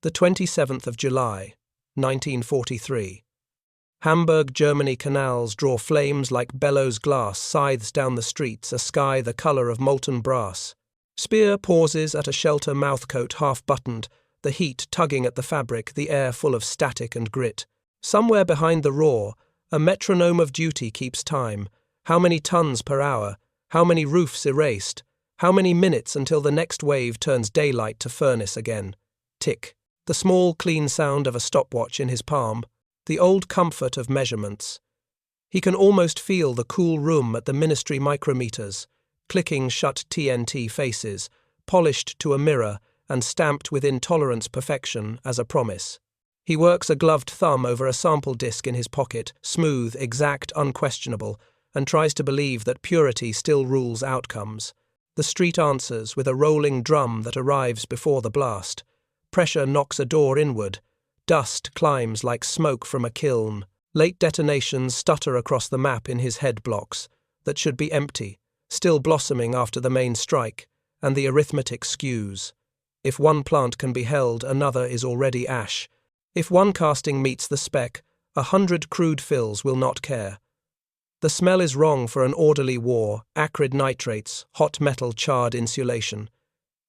The 27th of July, 1943. Hamburg, Germany canals draw flames like bellows glass, scythes down the streets, a sky the colour of molten brass. Speer pauses at a shelter mouthcoat half-buttoned, the heat tugging at the fabric, the air full of static and grit. Somewhere behind the roar, a metronome of duty keeps time. How many tons per hour? How many roofs erased? How many minutes until the next wave turns daylight to furnace again? Tick. The small, clean sound of a stopwatch in his palm. The old comfort of measurements. He can almost feel the cool room at the ministry micrometers, clicking shut TNT faces, polished to a mirror and stamped with intolerance perfection as a promise. He works a gloved thumb over a sample disc in his pocket, smooth, exact, unquestionable, and tries to believe that purity still rules outcomes. The street answers with a rolling drum that arrives before the blast. Pressure knocks a door inward. Dust climbs like smoke from a kiln. Late detonations stutter across the map in his head blocks, that should be empty, still blossoming after the main strike, and the arithmetic skews. If one plant can be held, another is already ash. If one casting meets the spec, 100 crude fills will not care. The smell is wrong for an orderly war, acrid nitrates, hot metal charred insulation.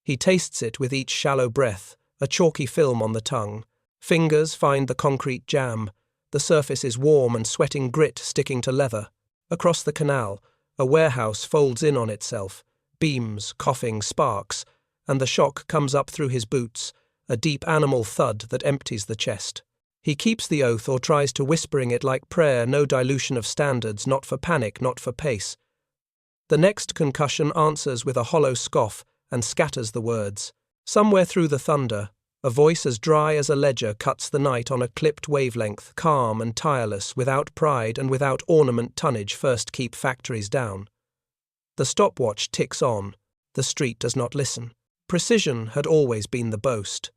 He tastes it with each shallow breath, a chalky film on the tongue. Fingers find the concrete jam. The surface is warm and sweating grit sticking to leather. Across the canal, a warehouse folds in on itself, beams, coughing, sparks, and the shock comes up through his boots, a deep animal thud that empties the chest. He keeps the oath or tries to whispering it like prayer, no dilution of standards, not for panic, not for pace. The next concussion answers with a hollow scoff and scatters the words. Somewhere through the thunder, a voice as dry as a ledger cuts the night on a clipped wavelength, calm and tireless, without pride and without ornament. Tonnage first keep factories down. The stopwatch ticks on. The street does not listen. Precision had always been the boast.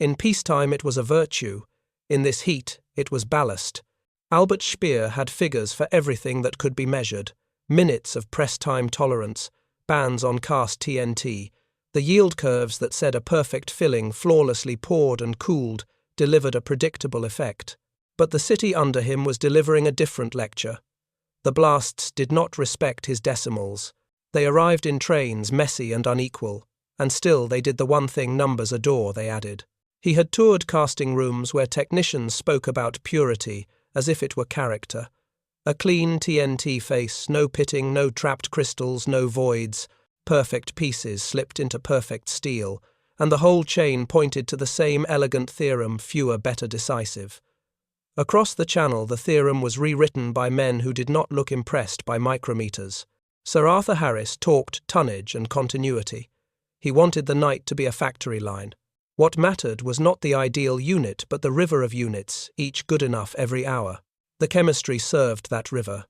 In peacetime it was a virtue. In this heat it was ballast. Albert Speer had figures for everything that could be measured. Minutes of press time tolerance, bans on cast TNT, the yield curves that said a perfect filling, flawlessly poured and cooled, delivered a predictable effect. But the city under him was delivering a different lecture. The blasts did not respect his decimals. They arrived in trains, messy and unequal, and still they did the one thing numbers adore, they added. He had toured casting rooms where technicians spoke about purity as if it were character. A clean TNT face, no pitting, no trapped crystals, no voids, perfect pieces slipped into perfect steel, and the whole chain pointed to the same elegant theorem, fewer, better, decisive. Across the channel the theorem was rewritten by men who did not look impressed by micrometers. Sir Arthur Harris talked tonnage and continuity. He wanted the night to be a factory line. What mattered was not the ideal unit, but the river of units, each good enough every hour. The chemistry served that river.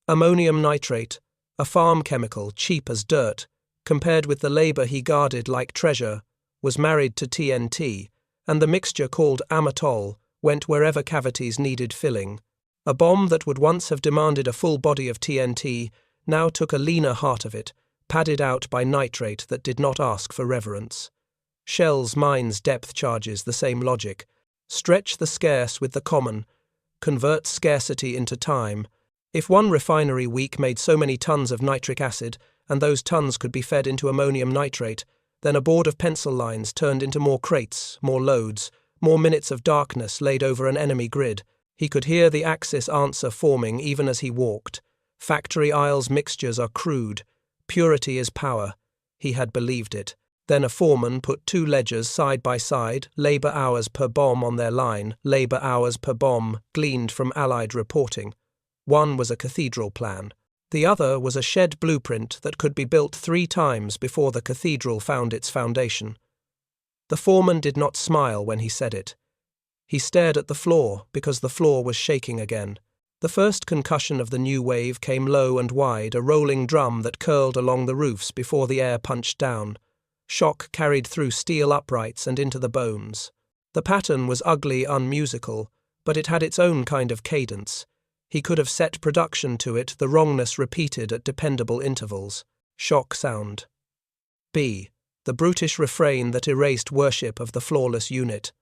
Ammonium nitrate, a farm chemical cheap as dirt, compared with the labour he guarded like treasure, was married to TNT, and the mixture called Amatol went wherever cavities needed filling. A bomb that would once have demanded a full body of TNT now took a leaner heart of it, padded out by nitrate that did not ask for reverence. Shell's mines depth charges the same logic. Stretch the scarce with the common, convert scarcity into time. If one refinery week made so many tons of nitric acid, and those tons could be fed into ammonium nitrate, then a board of pencil lines turned into more crates, more loads, more minutes of darkness laid over an enemy grid. He could hear the axis answer forming even as he walked. Factory aisles mixtures are crude. Purity is power. He had believed it. Then a foreman put two ledgers side by side, labour hours per bomb on their line, labour hours per bomb, gleaned from Allied reporting. One was a cathedral plan. The other was a shed blueprint that could be built 3 times before the cathedral found its foundation. The foreman did not smile when he said it. He stared at the floor because the floor was shaking again. The first concussion of the new wave came low and wide, a rolling drum that curled along the roofs before the air punched down. Shock carried through steel uprights and into the bones. The pattern was ugly, unmusical, but it had its own kind of cadence. He could have set production to it, the wrongness repeated at dependable intervals. Shock sound. B. the brutish refrain that erased worship of the flawless unit.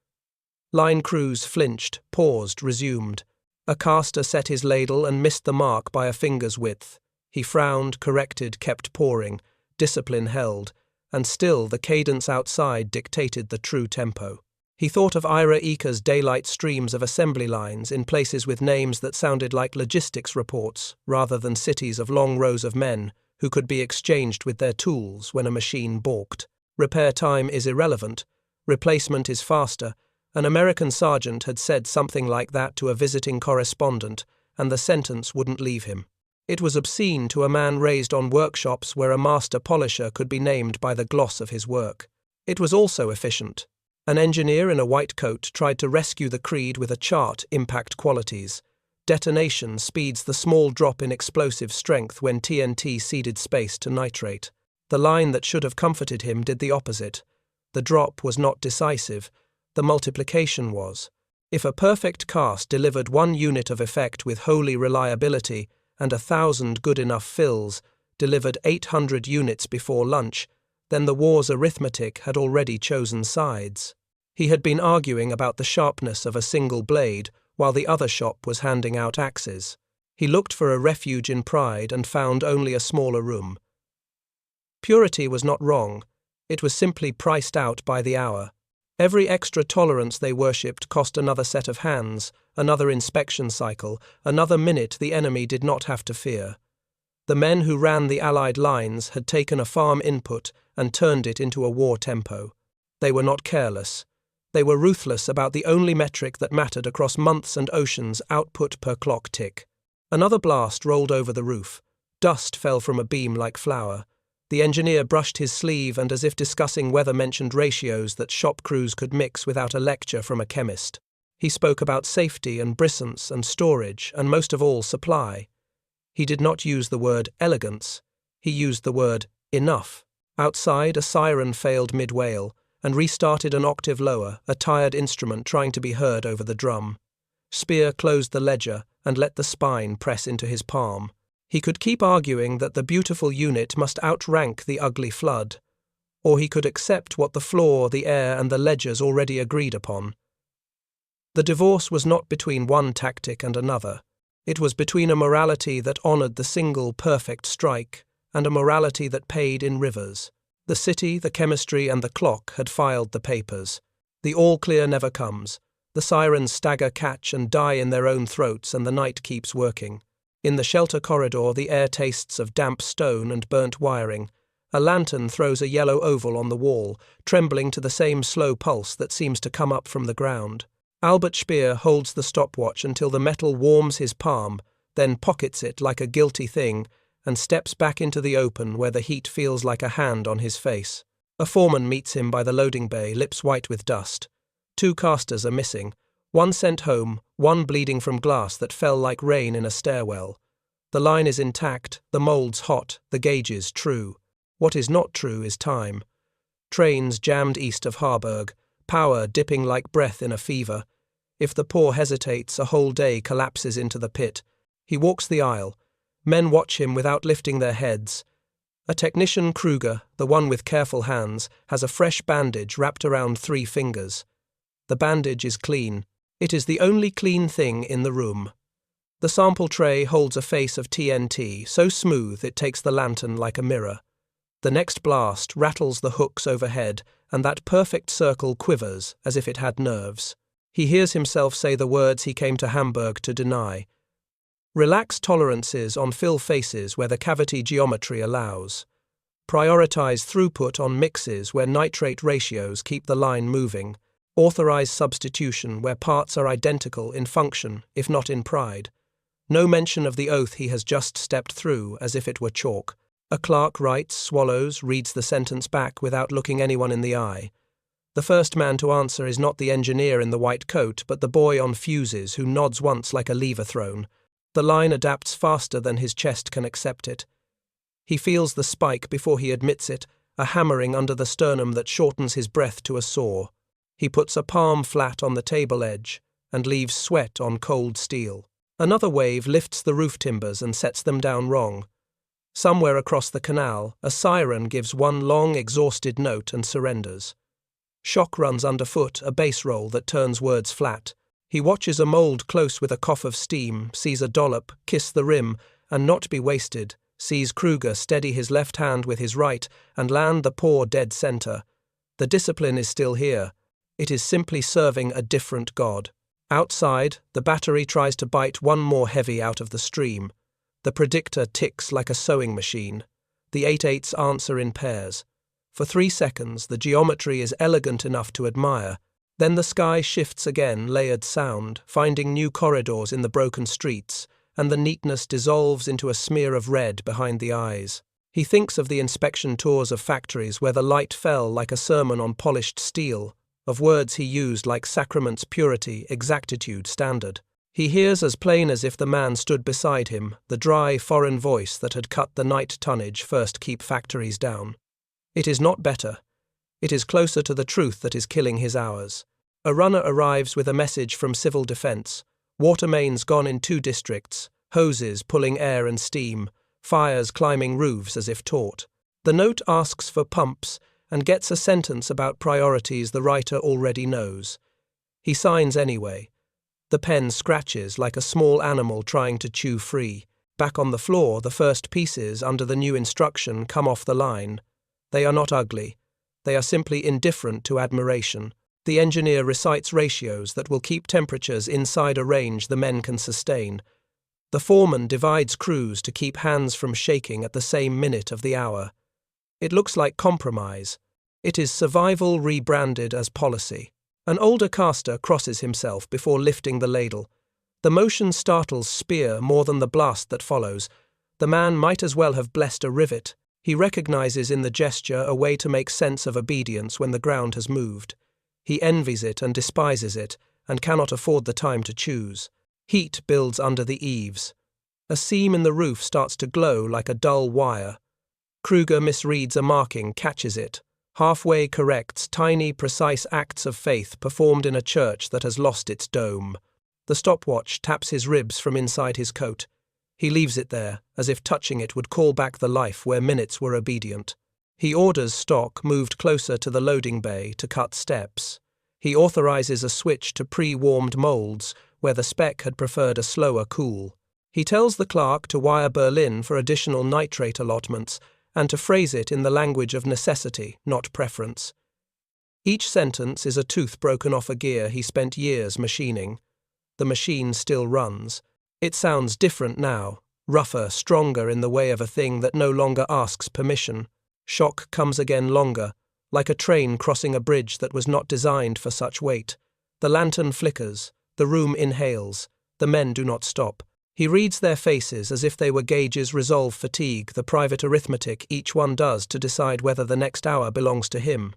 Line crews flinched, paused, resumed. A caster set his ladle and missed the mark by a finger's width. He frowned, corrected, kept pouring. Discipline held, and still the cadence outside dictated the true tempo. He thought of Ira Eker's daylight streams of assembly lines in places with names that sounded like logistics reports rather than cities of long rows of men who could be exchanged with their tools when a machine balked. Repair time is irrelevant, replacement is faster. An American sergeant had said something like that to a visiting correspondent, and the sentence wouldn't leave him. It was obscene to a man raised on workshops where a master polisher could be named by the gloss of his work. It was also efficient. An engineer in a white coat tried to rescue the creed with a chart: impact qualities. Detonation speeds the small drop in explosive strength when TNT ceded space to nitrate. The line that should have comforted him did the opposite. The drop was not decisive, the multiplication was. If a perfect cast delivered 1 unit of effect with holy reliability, and 1,000 good enough fills delivered 800 units before lunch, then the war's arithmetic had already chosen sides. He had been arguing about the sharpness of a single blade, while the other shop was handing out axes. He looked for a refuge in pride and found only a smaller room. Purity was not wrong, it was simply priced out by the hour. Every extra tolerance they worshipped cost another set of hands, another inspection cycle, another minute the enemy did not have to fear. The men who ran the Allied lines had taken a farm input and turned it into a war tempo. They were not careless. They were ruthless about the only metric that mattered across months and oceans: output per clock tick. Another blast rolled over the roof. Dust fell from a beam like flour. The engineer brushed his sleeve and, as if discussing weather, mentioned ratios that shop crews could mix without a lecture from a chemist. He spoke about safety and brisance and storage and, most of all, supply. He did not use the word elegance. He used the word enough. Outside, a siren failed mid-wail and restarted an octave lower, a tired instrument trying to be heard over the drum. Speer closed the ledger and let the spine press into his palm. He could keep arguing that the beautiful unit must outrank the ugly flood, or he could accept what the floor, the air, and the ledgers already agreed upon. The divorce was not between one tactic and another. It was between a morality that honoured the single perfect strike and a morality that paid in rivers. The city, the chemistry, and the clock had filed the papers. The all-clear never comes. The sirens stagger, catch, and die in their own throats, and the night keeps working. In the shelter corridor, the air tastes of damp stone and burnt wiring. A lantern throws a yellow oval on the wall, trembling to the same slow pulse that seems to come up from the ground. Albert Speer holds the stopwatch until the metal warms his palm, then pockets it like a guilty thing, and steps back into the open where the heat feels like a hand on his face. A foreman meets him by the loading bay, lips white with dust. 2 casters are missing. 1 sent home, 1 bleeding from glass that fell like rain in a stairwell. The line is intact, the moulds hot, the gauges true. What is not true is time. Trains jammed east of Hamburg, power dipping like breath in a fever. If the poor hesitates, a whole day collapses into the pit. He walks the aisle. Men watch him without lifting their heads. A technician, Kruger, the one with careful hands, has a fresh bandage wrapped around 3 fingers. The bandage is clean. It is the only clean thing in the room. The sample tray holds a face of TNT, so smooth it takes the lantern like a mirror. The next blast rattles the hooks overhead, and that perfect circle quivers as if it had nerves. He hears himself say the words he came to Hamburg to deny. Relax tolerances on fill faces where the cavity geometry allows. Prioritize throughput on mixes where nitrate ratios keep the line moving. Authorize substitution where parts are identical in function, if not in pride. No mention of the oath he has just stepped through, as if it were chalk. A clerk writes, swallows, reads the sentence back without looking anyone in the eye. The first man to answer is not the engineer in the white coat, but the boy on fuses who nods once like a lever thrown. The line adapts faster than his chest can accept it. He feels the spike before he admits it, a hammering under the sternum that shortens his breath to a saw. He puts a palm flat on the table edge and leaves sweat on cold steel. Another wave lifts the roof timbers and sets them down wrong. Somewhere across the canal, a siren gives one long, exhausted note and surrenders. Shock runs underfoot, a bass roll that turns words flat. He watches a mould close with a cough of steam, sees a dollop, kiss the rim, and not be wasted, sees Kruger steady his left hand with his right and land the poor dead center. The discipline is still here. It is simply serving a different god. Outside, the battery tries to bite one more heavy out of the stream. The predictor ticks like a sewing machine. The 8/8s answer in pairs. For 3 seconds, the geometry is elegant enough to admire. Then the sky shifts again, layered sound, finding new corridors in the broken streets, and the neatness dissolves into a smear of red behind the eyes. He thinks of the inspection tours of factories where the light fell like a sermon on polished steel, of words he used like sacraments, purity, exactitude, standard. He hears as plain as if the man stood beside him, the dry, foreign voice that had cut the night tonnage first keep factories down. It is not better. It is closer to the truth that is killing his hours. A runner arrives with a message from civil defense. Water mains gone in 2 districts, hoses pulling air and steam, fires climbing roofs as if taught. The note asks for pumps and gets a sentence about priorities the writer already knows. He signs anyway. The pen scratches like a small animal trying to chew free. Back on the floor, the first pieces under the new instruction come off the line. They are not ugly. They are simply indifferent to admiration. The engineer recites ratios that will keep temperatures inside a range the men can sustain. The foreman divides crews to keep hands from shaking at the same minute of the hour. It looks like compromise. It is survival rebranded as policy. An older caster crosses himself before lifting the ladle. The motion startles Speer more than the blast that follows. The man might as well have blessed a rivet. He recognizes in the gesture a way to make sense of obedience when the ground has moved. He envies it and despises it, and cannot afford the time to choose. Heat builds under the eaves. A seam in the roof starts to glow like a dull wire. Kruger misreads a marking, catches it. Halfway corrects tiny, precise acts of faith performed in a church that has lost its dome. The stopwatch taps his ribs from inside his coat. He leaves it there, as if touching it would call back the life where minutes were obedient. He orders stock moved closer to the loading bay to cut steps. He authorizes a switch to pre-warmed molds, where the spec had preferred a slower cool. He tells the clerk to wire Berlin for additional nitrate allotments, and to phrase it in the language of necessity, not preference. Each sentence is a tooth broken off a gear he spent years machining. The machine still runs. It sounds different now, rougher, stronger in the way of a thing that no longer asks permission. Shock comes again longer, like a train crossing a bridge that was not designed for such weight. The lantern flickers, the room inhales, the men do not stop. He reads their faces as if they were gauges resolve fatigue, the private arithmetic each one does to decide whether the next hour belongs to him.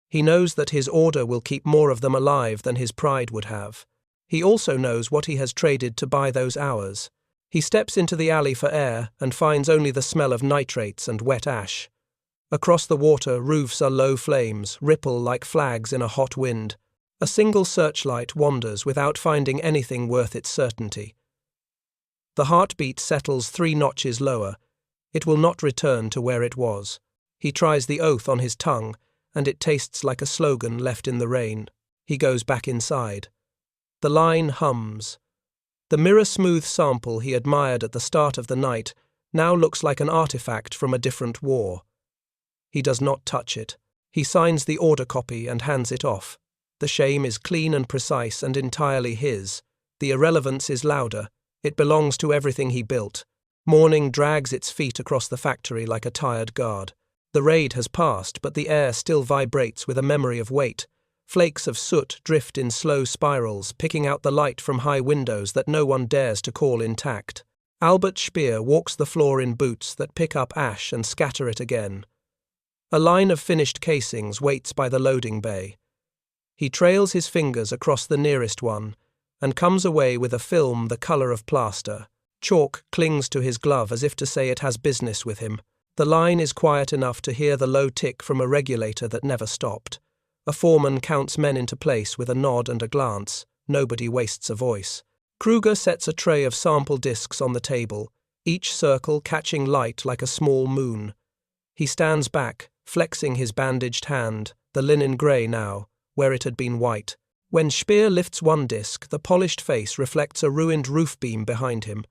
He knows that his order will keep more of them alive than his pride would have. He also knows what he has traded to buy those hours. He steps into the alley for air and finds only the smell of nitrates and wet ash. Across the water, roofs are low flames, ripple like flags in a hot wind. A single searchlight wanders without finding anything worth its certainty. The heartbeat settles 3 notches lower. It will not return to where it was. He tries the oath on his tongue, and it tastes like a slogan left in the rain. He goes back inside. The line hums. The mirror-smooth sample he admired at the start of the night now looks like an artifact from a different war. He does not touch it. He signs the order copy and hands it off. The shame is clean and precise and entirely his. The irrelevance is louder. It belongs to everything he built. Morning drags its feet across the factory like a tired guard. The raid has passed, but the air still vibrates with a memory of weight. Flakes of soot drift in slow spirals, picking out the light from high windows that no one dares to call intact. Albert Speer walks the floor in boots that pick up ash and scatter it again. A line of finished casings waits by the loading bay. He trails his fingers across the nearest one and comes away with a film the colour of plaster. Chalk clings to his glove as if to say it has business with him. The line is quiet enough to hear the low tick from a regulator that never stopped. A foreman counts men into place with a nod and a glance. Nobody wastes a voice. Kruger sets a tray of sample discs on the table. each circle catching light like a small moon. He stands back, flexing his bandaged hand, the linen grey now, where it had been white. When Speer lifts one disc, the polished face reflects a ruined roof beam behind him.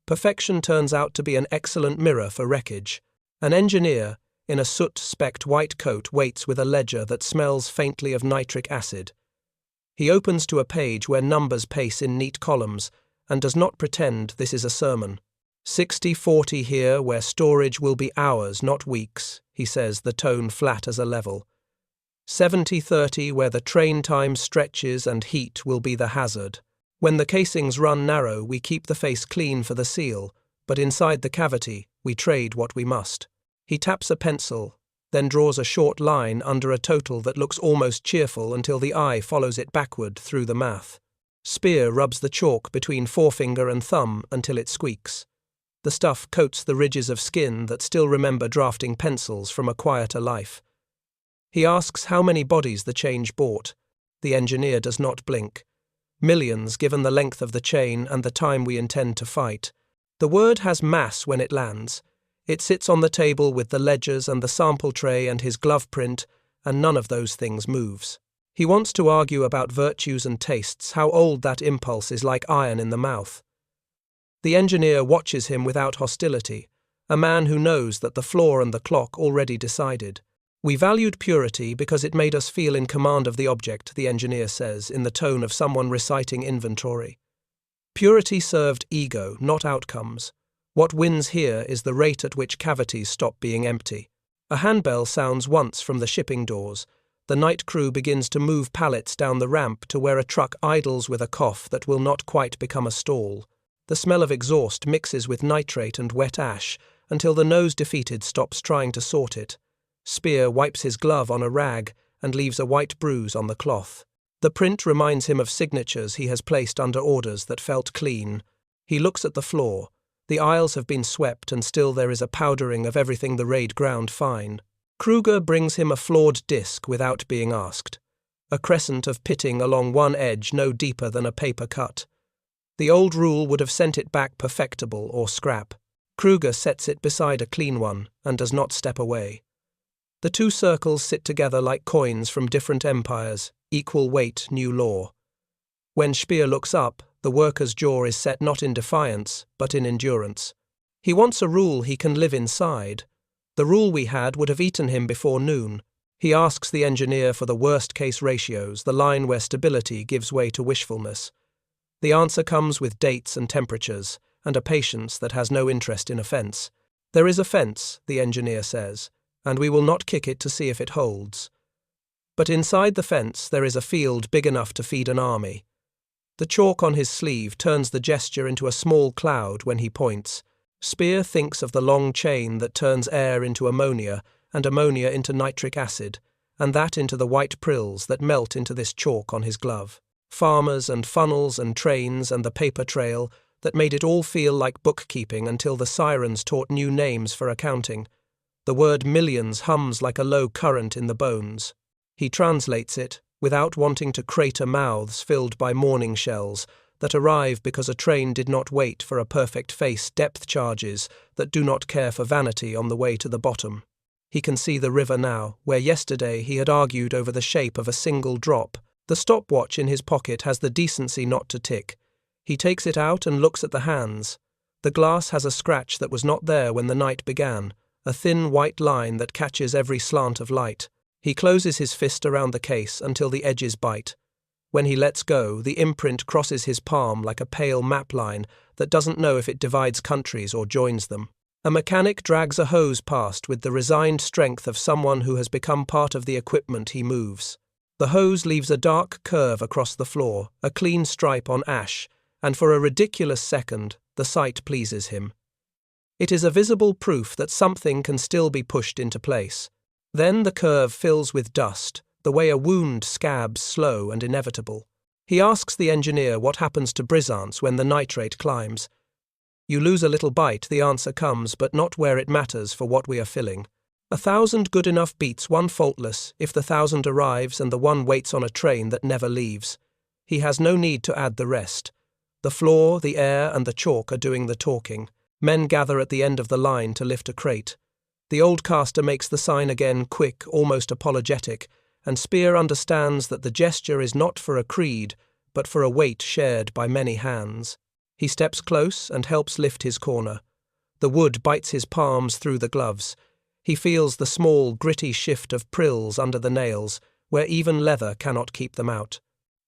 Perfection turns out to be an excellent mirror for wreckage. An engineer, in a soot-specked white coat, waits with a ledger that smells faintly of nitric acid. He opens to a page where numbers pace in neat columns, and does not pretend this is a sermon. 60-40 here, where storage will be hours, not weeks, he says, the tone flat as a level. 70-30, where the train time stretches and heat will be the hazard. When the casings run narrow, we keep the face clean for the seal, but inside the cavity, we trade what we must. He taps a pencil, then draws a short line under a total that looks almost cheerful until the eye follows it backward through the math. Speer rubs the chalk between forefinger and thumb until it squeaks. The stuff coats the ridges of skin that still remember drafting pencils from a quieter life. He asks how many bodies the change bought. The engineer does not blink. Millions, given the length of the chain and the time we intend to fight. The word has mass when it lands. It sits on the table with the ledgers and the sample tray and his glove print, and none of those things moves. He wants to argue about virtues and tastes, how old that impulse is like iron in the mouth. The engineer watches him without hostility, a man who knows that the floor and the clock already decided. We valued purity because it made us feel in command of the object, the engineer says, in the tone of someone reciting inventory. Purity served ego, not outcomes. What wins here is the rate at which cavities stop being empty. A handbell sounds once from the shipping doors. The night crew begins to move pallets down the ramp to where a truck idles with a cough that will not quite become a stall. The smell of exhaust mixes with nitrate and wet ash until the nose-defeated stops trying to sort it. Speer wipes his glove on a rag and leaves a white bruise on the cloth. The print reminds him of signatures he has placed under orders that felt clean. He looks at the floor. The aisles have been swept and still there is a powdering of everything the raid ground fine. Kruger brings him a flawed disc without being asked. A crescent of pitting along one edge no deeper than a paper cut. The old rule would have sent it back perfectible or scrap. Kruger sets it beside a clean one and does not step away. The two circles sit together like coins from different empires, equal weight, new law. When Speer looks up, the worker's jaw is set not in defiance, but in endurance. He wants a rule he can live inside. The rule we had would have eaten him before noon. He asks the engineer for the worst-case ratios, the line where stability gives way to wishfulness. The answer comes with dates and temperatures, and a patience that has no interest in offence. There is a fence, the engineer says, and we will not kick it to see if it holds. But inside the fence there is a field big enough to feed an army. The chalk on his sleeve turns the gesture into a small cloud when he points. Speer thinks of the long chain that turns air into ammonia and ammonia into nitric acid, and that into the white prills that melt into this chalk on his glove. Farmers and funnels and trains and the paper trail that made it all feel like bookkeeping until the sirens taught new names for accounting. The word millions hums like a low current in the bones. He translates it, without wanting to crater mouths filled by morning shells that arrive because a train did not wait for a perfect face depth charges that do not care for vanity on the way to the bottom. He can see the river now, where yesterday he had argued over the shape of a single drop. The stopwatch in his pocket has the decency not to tick. He takes it out and looks at the hands. The glass has a scratch that was not there when the night began, a thin white line that catches every slant of light. He closes his fist around the case until the edges bite. When he lets go, the imprint crosses his palm like a pale map line that doesn't know if it divides countries or joins them. A mechanic drags a hose past with the resigned strength of someone who has become part of the equipment he moves. The hose leaves a dark curve across the floor, a clean stripe on ash, and for a ridiculous second, the sight pleases him. It is a visible proof that something can still be pushed into place. Then the curve fills with dust, the way a wound scabs slow and inevitable. He asks the engineer what happens to brisance when the nitrate climbs. You lose a little bite, the answer comes, but not where it matters for what we are filling. 1,000 good enough beats one faultless if the 1,000 arrives and the one waits on a train that never leaves. He has no need to add the rest. The floor, the air, and the chalk are doing the talking. Men gather at the end of the line to lift a crate. The old caster makes the sign again, quick, almost apologetic, and Speer understands that the gesture is not for a creed, but for a weight shared by many hands. He steps close and helps lift his corner. The wood bites his palms through the gloves. He feels the small, gritty shift of prills under the nails, where even leather cannot keep them out.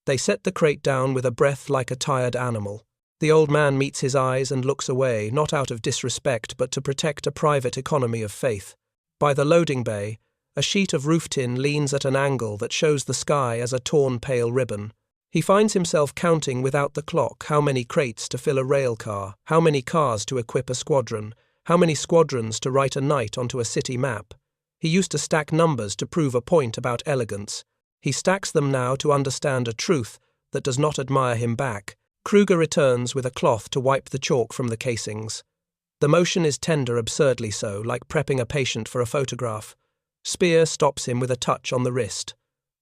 They set the crate down with a breath like a tired animal. The old man meets his eyes and looks away, not out of disrespect but to protect a private economy of faith. By the loading bay, a sheet of roof tin leans at an angle that shows the sky as a torn pale ribbon. He finds himself counting without the clock how many crates to fill a rail car, how many cars to equip a squadron, how many squadrons to write a night onto a city map. He used to stack numbers to prove a point about elegance. He stacks them now to understand a truth that does not admire him back. Kruger returns with a cloth to wipe the chalk from the casings. The motion is tender, absurdly so, like prepping a patient for a photograph. Speer stops him with a touch on the wrist.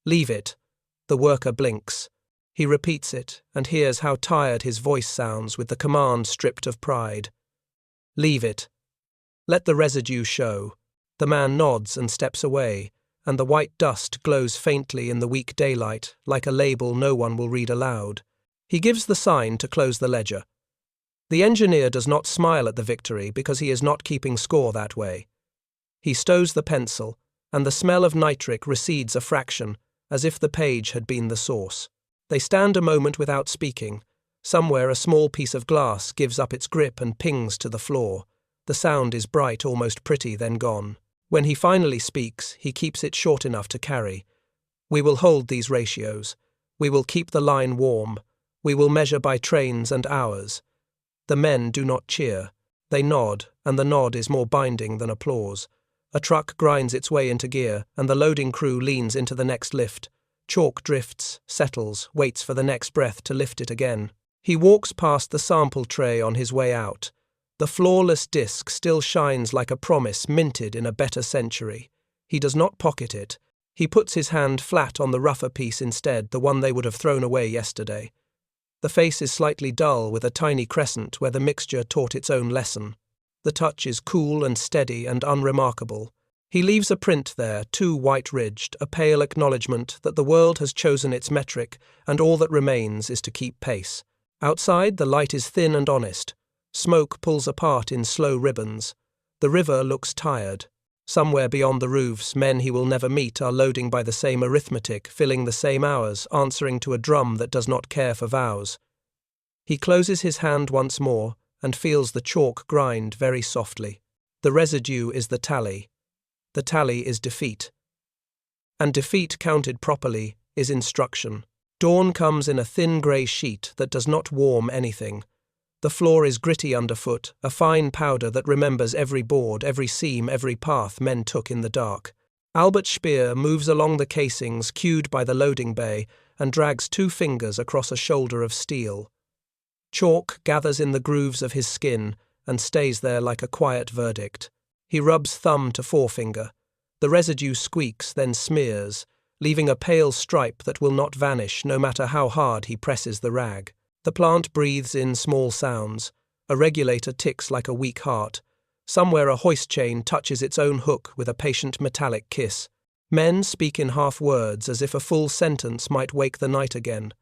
"Leave it." The worker blinks. He repeats it, and hears how tired his voice sounds with the command stripped of pride. "Leave it. Let the residue show." The man nods and steps away, and the white dust glows faintly in the weak daylight, like a label no one will read aloud. He gives the sign to close the ledger. The engineer does not smile at the victory because he is not keeping score that way. He stows the pencil, and the smell of nitric recedes a fraction, as if the page had been the source. They stand a moment without speaking. Somewhere a small piece of glass gives up its grip and pings to the floor. The sound is bright, almost pretty, then gone. When he finally speaks, he keeps it short enough to carry. "We will hold these ratios. We will keep the line warm. We will measure by trains and hours." The men do not cheer. They nod, and the nod is more binding than applause. A truck grinds its way into gear, and the loading crew leans into the next lift. Chalk drifts, settles, waits for the next breath to lift it again. He walks past the sample tray on his way out. The flawless disc still shines like a promise minted in a better century. He does not pocket it. He puts his hand flat on the rougher piece instead, the one they would have thrown away yesterday. The face is slightly dull with a tiny crescent where the mixture taught its own lesson. The touch is cool and steady and unremarkable. He leaves a print there, too white-ridged, a pale acknowledgement that the world has chosen its metric and all that remains is to keep pace. Outside, the light is thin and honest. Smoke pulls apart in slow ribbons. The river looks tired. Somewhere beyond the roofs, men he will never meet are loading by the same arithmetic, filling the same hours, answering to a drum that does not care for vows. He closes his hand once more and feels the chalk grind very softly. The residue is the tally. The tally is defeat. And defeat, counted properly, is instruction. Dawn comes in a thin grey sheet that does not warm anything. The floor is gritty underfoot, a fine powder that remembers every board, every seam, every path men took in the dark. Albert Speer moves along the casings cued by the loading bay and drags 2 fingers across a shoulder of steel. Chalk gathers in the grooves of his skin and stays there like a quiet verdict. He rubs thumb to forefinger. The residue squeaks, then smears, leaving a pale stripe that will not vanish no matter how hard he presses the rag. The plant breathes in small sounds. A regulator ticks like a weak heart. Somewhere a hoist chain touches its own hook with a patient metallic kiss. Men speak in half words as if a full sentence might wake the night again.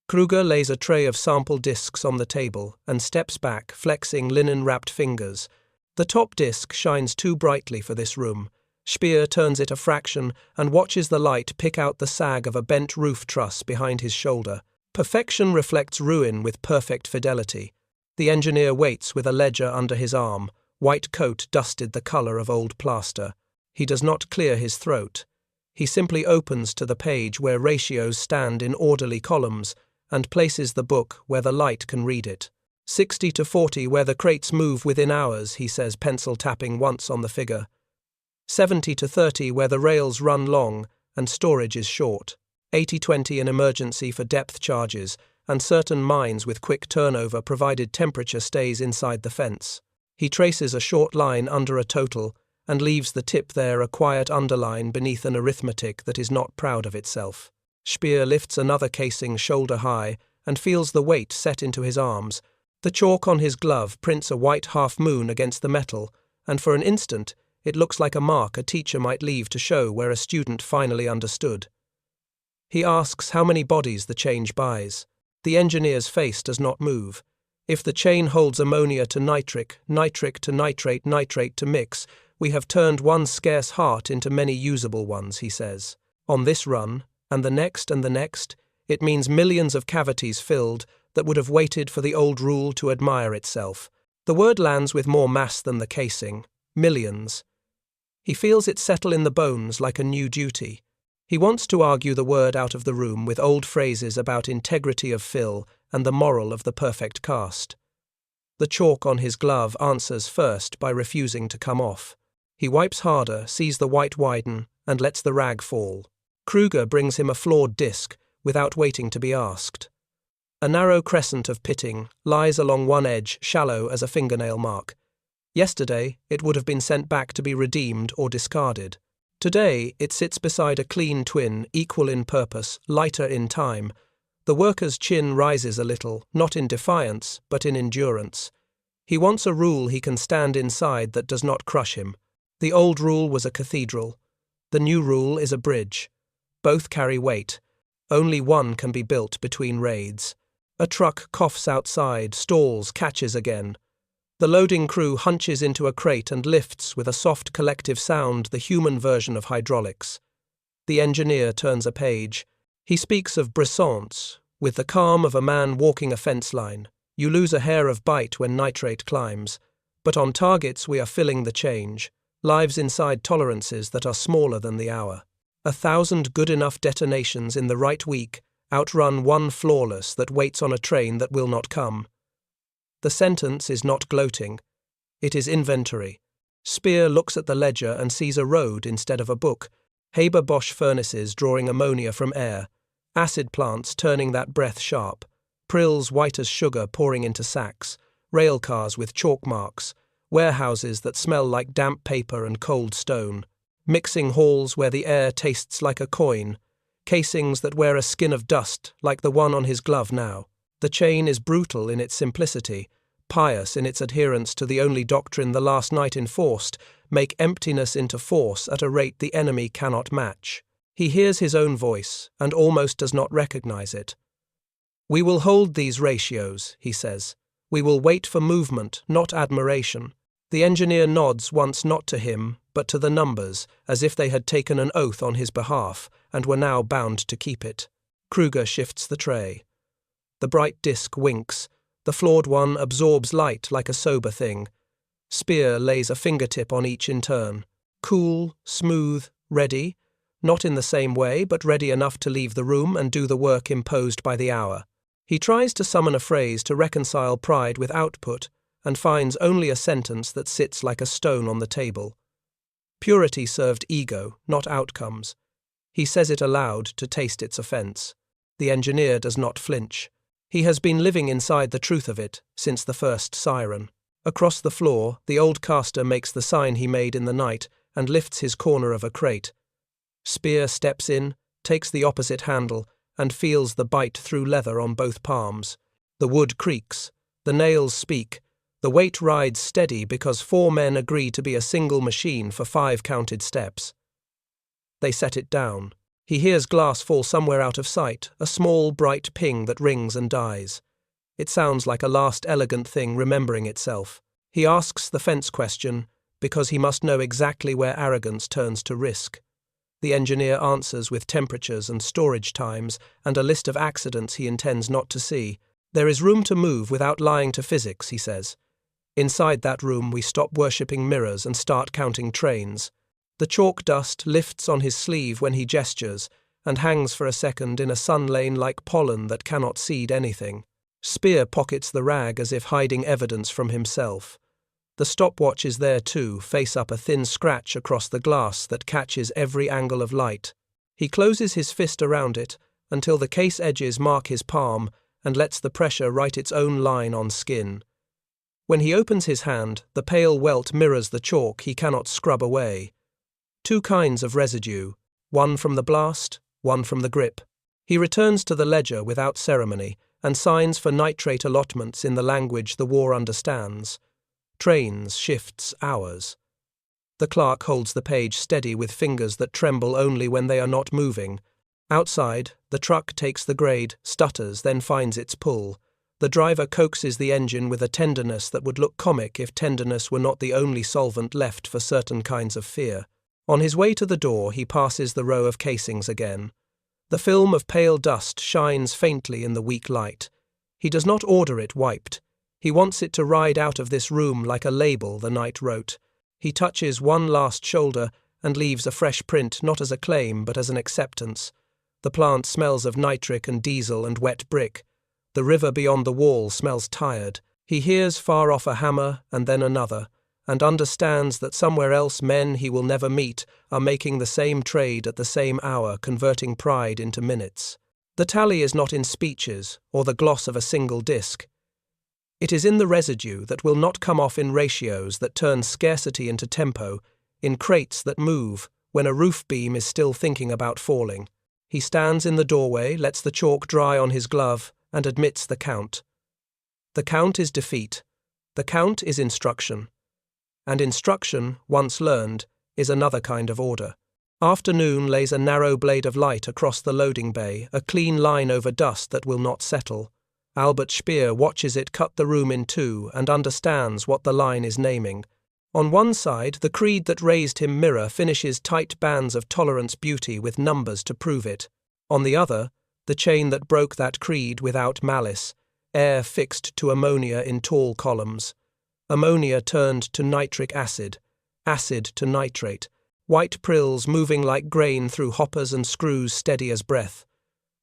Kruger lays a tray of sample discs on the table and steps back, flexing linen-wrapped fingers. The top disc shines too brightly for this room. Speer turns it a fraction and watches the light pick out the sag of a bent roof truss behind his shoulder. Perfection reflects ruin with perfect fidelity. The engineer waits with a ledger under his arm, white coat dusted the colour of old plaster. He does not clear his throat. He simply opens to the page where ratios stand in orderly columns and places the book where the light can read it. 60-40 where the crates move within hours, he says, pencil tapping once on the figure. 70-30 where the rails run long and storage is short. 80-20 in emergency for depth charges, and certain mines with quick turnover provided temperature stays inside the fence. He traces a short line under a total and leaves the tip there, a quiet underline beneath an arithmetic that is not proud of itself. Speer lifts another casing shoulder high and feels the weight set into his arms. The chalk on his glove prints a white half-moon against the metal, and for an instant it looks like a mark a teacher might leave to show where a student finally understood. He asks how many bodies the change buys. The engineer's face does not move. If the chain holds ammonia to nitric, nitric to nitrate, nitrate to mix, we have turned one scarce heart into many usable ones, he says. On this run, and the next, it means millions of cavities filled that would have waited for the old rule to admire itself. The word lands with more mass than the casing. Millions. He feels it settle in the bones like a new duty. He wants to argue the word out of the room with old phrases about integrity of fill and the moral of the perfect cast. The chalk on his glove answers first by refusing to come off. He wipes harder, sees the white widen, and lets the rag fall. Kruger brings him a flawed disc without waiting to be asked. A narrow crescent of pitting lies along one edge, shallow as a fingernail mark. Yesterday, it would have been sent back to be redeemed or discarded. Today, it sits beside a clean twin, equal in purpose, lighter in time. The worker's chin rises a little, not in defiance, but in endurance. He wants a rule he can stand inside that does not crush him. The old rule was a cathedral. The new rule is a bridge. Both carry weight. Only one can be built between raids. A truck coughs outside, stalls, catches again. The loading crew hunches into a crate and lifts with a soft collective sound the human version of hydraulics. The engineer turns a page. He speaks of brissants, with the calm of a man walking a fence line. You lose a hair of bite when nitrate climbs. But on targets we are filling the change. Lives inside tolerances that are smaller than the hour. 1,000 good enough detonations in the right week outrun one flawless that waits on a train that will not come. The sentence is not gloating. It is inventory. Speer looks at the ledger and sees a road instead of a book. Haber-Bosch furnaces drawing ammonia from air. Acid plants turning that breath sharp. Prills white as sugar pouring into sacks. Rail cars with chalk marks. Warehouses that smell like damp paper and cold stone. Mixing halls where the air tastes like a coin. Casings that wear a skin of dust like the one on his glove now. The chain is brutal in its simplicity, pious in its adherence to the only doctrine the last night enforced, make emptiness into force at a rate the enemy cannot match. He hears his own voice and almost does not recognize it. We will hold these ratios, he says. We will wait for movement, not admiration. The engineer nods once not to him, but to the numbers, as if they had taken an oath on his behalf and were now bound to keep it. Kruger shifts the tray. The bright disk winks. The flawed one absorbs light like a sober thing. Speer lays a fingertip on each in turn. Cool, smooth, ready. Not in the same way, but ready enough to leave the room and do the work imposed by the hour. He tries to summon a phrase to reconcile pride with output, and finds only a sentence that sits like a stone on the table. Purity served ego, not outcomes. He says it aloud to taste its offence. The engineer does not flinch. He has been living inside the truth of it since the first siren. Across the floor, the old caster makes the sign he made in the night and lifts his corner of a crate. Speer steps in, takes the opposite handle, and feels the bite through leather on both palms. The wood creaks. The nails speak. The weight rides steady because 4 men agree to be a single machine for 5 counted steps. They set it down. He hears glass fall somewhere out of sight, a small, bright ping that rings and dies. It sounds like a last elegant thing remembering itself. He asks the fence question because he must know exactly where arrogance turns to risk. The engineer answers with temperatures and storage times and a list of accidents he intends not to see. There is room to move without lying to physics, he says. Inside that room we stop worshipping mirrors and start counting trains. The chalk dust lifts on his sleeve when he gestures and hangs for a second in a sun lane like pollen that cannot seed anything. Speer pockets the rag as if hiding evidence from himself. The stopwatch is there too, face up, a thin scratch across the glass that catches every angle of light. He closes his fist around it until the case edges mark his palm and lets the pressure write its own line on skin. When he opens his hand, the pale welt mirrors the chalk he cannot scrub away. 2 kinds of residue, one from the blast, one from the grip. He returns to the ledger without ceremony and signs for nitrate allotments in the language the war understands. Trains, shifts, hours. The clerk holds the page steady with fingers that tremble only when they are not moving. Outside, the truck takes the grade, stutters, then finds its pull. The driver coaxes the engine with a tenderness that would look comic if tenderness were not the only solvent left for certain kinds of fear. On his way to the door, he passes the row of casings again. The film of pale dust shines faintly in the weak light. He does not order it wiped. He wants it to ride out of this room like a label the night wrote. He touches one last shoulder and leaves a fresh print not as a claim but as an acceptance. The plant smells of nitric and diesel and wet brick. The river beyond the wall smells tired. He hears far off a hammer and then another, and understands that somewhere else men he will never meet are making the same trade at the same hour, converting pride into minutes. The tally is not in speeches or the gloss of a single disc. It is in the residue that will not come off in ratios that turn scarcity into tempo, in crates that move when a roof beam is still thinking about falling. He stands in the doorway, lets the chalk dry on his glove, and admits the count. The count is defeat. The count is instruction. And instruction, once learned, is another kind of order. Afternoon lays a narrow blade of light across the loading bay, a clean line over dust that will not settle. Albert Speer watches it cut the room in two and understands what the line is naming. On one side, the creed that raised him mirror finishes tight bands of tolerance beauty with numbers to prove it. On the other, the chain that broke that creed without malice, air fixed to ammonia in tall columns. Ammonia turned to nitric acid, acid to nitrate, white prills moving like grain through hoppers and screws steady as breath.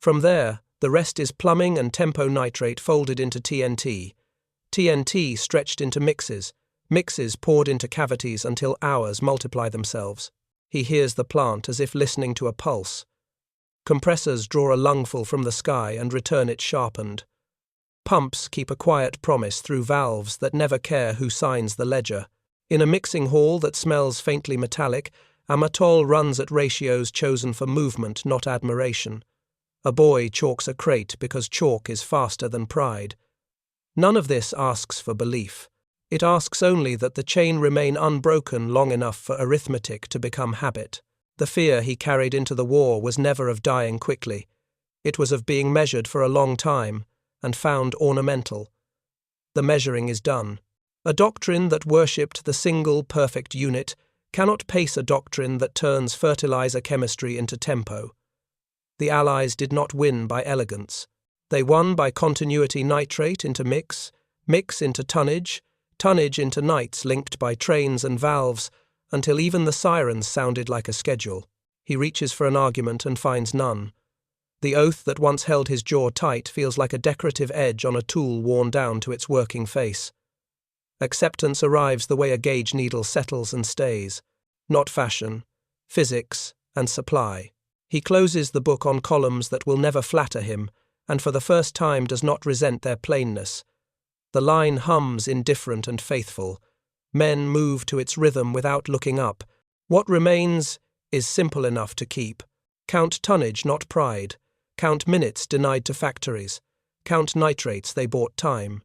From there, the rest is plumbing and tempo nitrate folded into TNT. TNT stretched into mixes, mixes poured into cavities until hours multiply themselves. He hears the plant as if listening to a pulse. Compressors draw a lungful from the sky and return it sharpened. Pumps keep a quiet promise through valves that never care who signs the ledger. In a mixing hall that smells faintly metallic, Amatol runs at ratios chosen for movement, not admiration. A boy chalks a crate because chalk is faster than pride. None of this asks for belief. It asks only that the chain remain unbroken long enough for arithmetic to become habit. The fear he carried into the war was never of dying quickly. It was of being measured for a long time and found ornamental. The measuring is done. A doctrine that worshipped the single perfect unit cannot pace a doctrine that turns fertilizer chemistry into tempo. The Allies did not win by elegance. They won by continuity nitrate into mix, mix into tonnage, tonnage into nights linked by trains and valves, until even the sirens sounded like a schedule. He reaches for an argument and finds none. The oath that once held his jaw tight feels like a decorative edge on a tool worn down to its working face. Acceptance arrives the way a gauge needle settles and stays. Not fashion, physics, and supply. He closes the book on columns that will never flatter him, and for the first time does not resent their plainness. The line hums indifferent and faithful. Men move to its rhythm without looking up. What remains is simple enough to keep. Count tonnage, not pride. Count minutes denied to factories. Count nitrates they bought time.